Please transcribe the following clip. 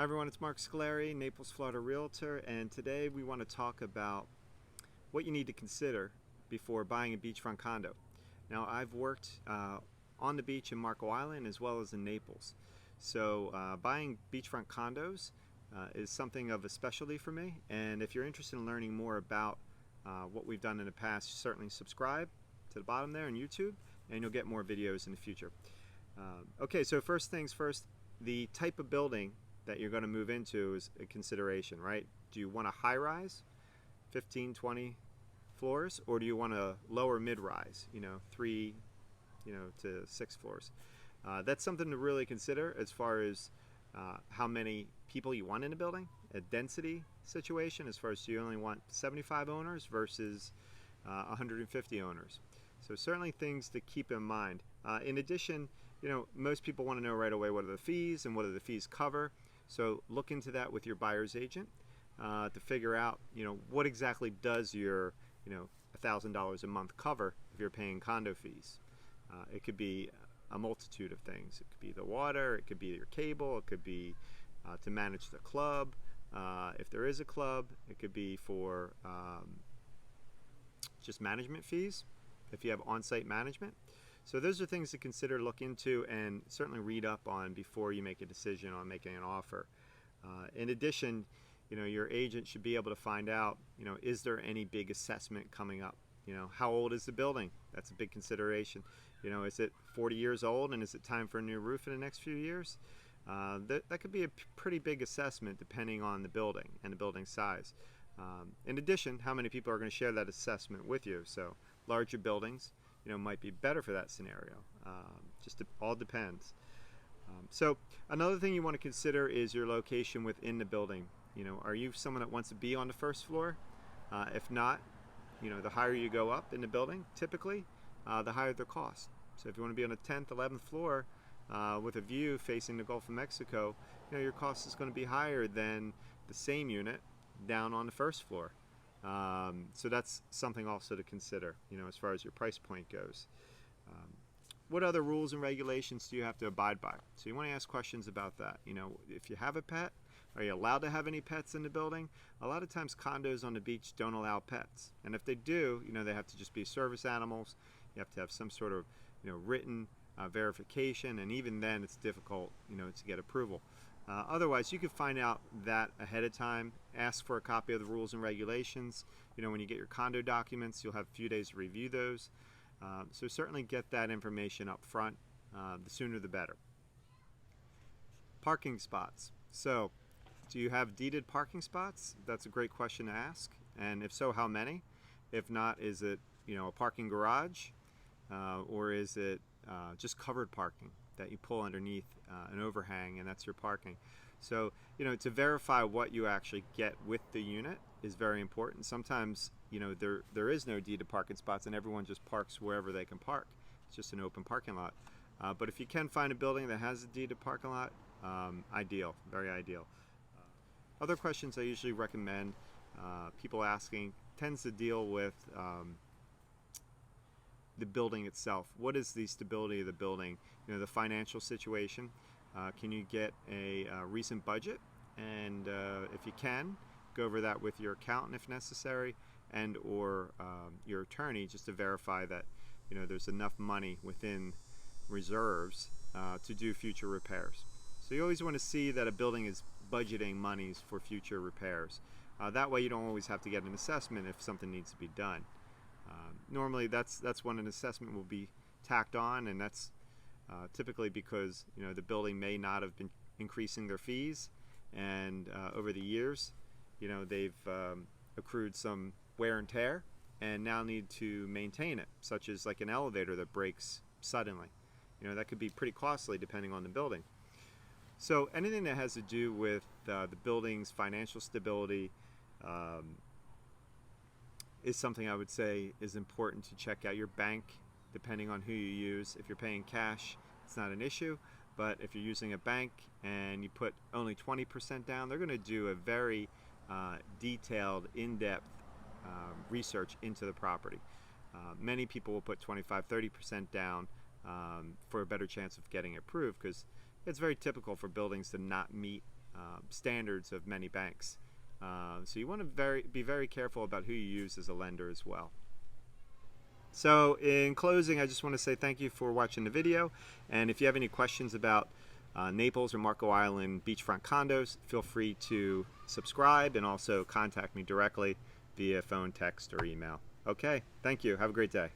Hi everyone, it's Marc Scoleri, Naples, Florida Realtor, and today we want to talk about what you need to consider before buying a beachfront condo. Now, I've worked on the beach in Marco Island as well as in Naples, so buying beachfront condos is something of a specialty for me, and if you're interested in learning more about what we've done in the past, certainly subscribe to the bottom there on YouTube, and you'll get more videos in the future. Okay, so first things first, the type of building that you're going to move into is a consideration, right? Do you want a high rise, 15, 20 floors, or do you want a lower mid-rise, 3, to 6 floors? That's something to really consider as far as how many people you want in a building, a density situation as far as do you only want 75 owners versus 150 owners. So certainly things to keep in mind. In addition, most people want to know right away what are the fees and what do the fees cover. So look into that with your buyer's agent to figure out, what exactly does your, $1,000 a month cover if you're paying condo fees. It could be a multitude of things. It could be the water, it could be your cable, it could be to manage the club. If there is a club, it could be for just management fees if you have on-site management. So those are things to consider, look into, and certainly read up on before you make a decision on making an offer. In addition, your agent should be able to find out, is there any big assessment coming up? How old is the building? That's a big consideration. Is it 40 years old and is it time for a new roof in the next few years? That could be a pretty big assessment depending on the building and the building size. In addition, how many people are going to share that assessment with you? So larger buildings, might be better for that scenario. All depends. So another thing you want to consider is your location within the building. Are you someone that wants to be on the first floor? If not, the higher you go up in the building, typically, the higher the cost. So if you want to be on the 10th, 11th floor with a view facing the Gulf of Mexico, your cost is going to be higher than the same unit down on the first floor. So that's something also to consider, as far as your price point goes. What other rules and regulations do you have to abide by? So you want to ask questions about that. If you have a pet, are you allowed to have any pets in the building? A lot of times condos on the beach don't allow pets. And if they do, they have to just be service animals. You have to have some sort of, written verification. And even then it's difficult, to get approval. Otherwise, you can find out that ahead of time. Ask for a copy of the rules and regulations. When you get your condo documents, you'll have a few days to review those. So certainly get that information up front. The sooner the better. Parking spots. So, do you have deeded parking spots? That's a great question to ask. And if so, how many? If not, is it a parking garage, or is it just covered parking that you pull underneath an overhang, and that's your parking? So to verify what you actually get with the unit is very important. Sometimes there is no deeded parking spots and everyone just parks wherever they can park. It's just an open parking lot. But if you can find a building that has a deeded parking lot, ideal, very ideal. Other questions I usually recommend people asking tends to deal with the building itself. What is the stability of the building? The financial situation. Can you get a recent budget? And if you can, go over that with your accountant if necessary, and or your attorney, just to verify that there's enough money within reserves to do future repairs. So you always want to see that a building is budgeting monies for future repairs. That way you don't always have to get an assessment if something needs to be done. Normally that's when an assessment will be tacked on, and that's typically because the building may not have been increasing their fees, and over the years they've accrued some wear and tear and now need to maintain it, such as like an elevator that breaks suddenly. That could be pretty costly depending on the building. So anything that has to do with the building's financial stability is something I would say is important to check out. Your bank, depending on who you use. If you're paying cash, it's not an issue, but if you're using a bank and you put only 20% down, they're going to do a very detailed, in-depth research into the property. Many people will put 25-30% down for a better chance of getting approved, because it's very typical for buildings to not meet standards of many banks. So you want to be very careful about who you use as a lender as well. So in closing, I just want to say thank you for watching the video, and if you have any questions about Naples or Marco Island beachfront condos, feel free to subscribe and also contact me directly via phone, text, or email. Okay, thank you. Have a great day.